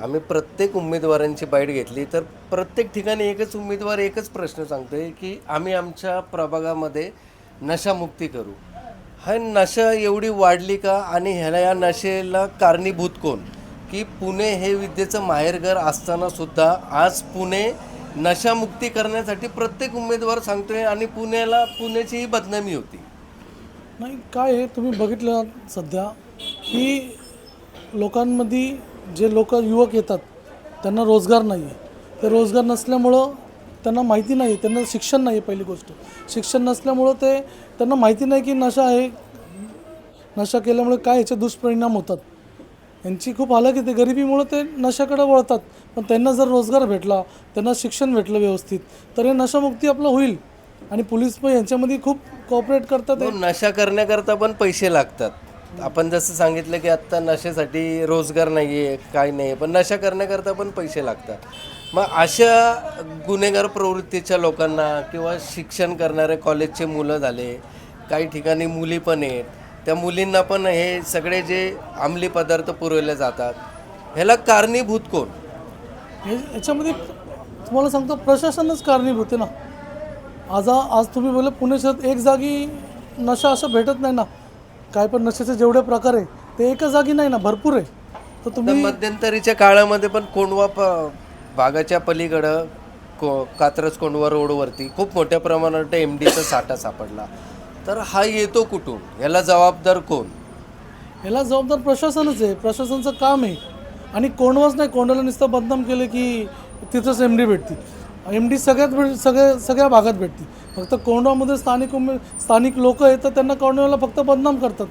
आम्ही प्रत्येक उमेदवारांची बाईट घेतली तर प्रत्येक ठिकाणी एकच उमेदवार एकच प्रश्न सांगतोय की आम्ही आमच्या प्रभागामध्ये नशामुक्ती करू. हा नशा एवढी वाढली का आणि ह्याला या नशेला कारणीभूत कोण? की पुणे हे विद्येचं माहेरघर असताना सुद्धा आज पुणे नशामुक्ती करण्यासाठी प्रत्येक उमेदवार सांगतोय आणि पुण्याची ही बदनामी होती. नाही काय आहे तुम्ही बघितलं सध्या की लोकांमध्ये जे युवक येतात त्यांना रोजगार नाही आहे. ते रोजगार नसल्यामुळं त्यांना माहिती नाही, त्यांना शिक्षण नाही आहे. पहिली गोष्ट शिक्षण नसल्यामुळं त्यांना माहिती नाही की नशा आहे, नशा केल्यामुळे काय याचे दुष्परिणाम होतात. यांची खूप हालत येते, गरिबीमुळं ते नशाकडे वळतात. पण त्यांना जर रोजगार भेटला, त्यांना शिक्षण भेटलं व्यवस्थित, तर हे नशामुक्ती आपलं होईल. आणि पोलीस पण यांच्यामध्ये खूप कोऑपरेट करतात हो, आहे. नशा करण्याकरता पण पैसे लागतात. आपण जसं सांगितलं की आत्ता नशेसाठी रोजगार नाही आहे, काय नाही आहे, पण नशा करण्याकरता पण पैसे लागतात. मग अशा गुन्हेगार प्रवृत्तीच्या लोकांना किंवा शिक्षण करणारे कॉलेजचे मुलं झाले, काही ठिकाणी मुली पण आहेत, त्या मुलींना पण हे सगळे जे अंमली पदार्थ पुरवले जातात, ह्याला कारणीभूत कोण? याच्यामध्ये तुम्हाला सांगतो प्रशासनच कारणीभूत आहे ना. आज तुम्ही बोलले पुणे शहरात एक जागी नशा असं भेटत नाही ना. काय पण नशेचे जेवढे प्रकार आहे ते एका जागी नाही ना, भरपूर आहे. तर आता तुम्ही मध्यंतरीच्या काळामध्ये पण भागाच्या पलीकडं कात्रज कोंढवा रोडवरती खूप मोठ्या प्रमाणात MDचा साठा सापडला. तर हा येतो कुठून? ह्याला जबाबदार कोण? याला जबाबदार प्रशासनच आहे. प्रशासनाचं काम आहे. आणि कोंडवाच नाही, कोंडाला नुसतं बदनाम केलं की तिथंच MD भेटते. MD सगळ्या भागात भेटते. फक्त कोंडवामध्ये स्थानिक लोक आहेत तर त्यांना कोंडवाला फक्त बदनाम करतात.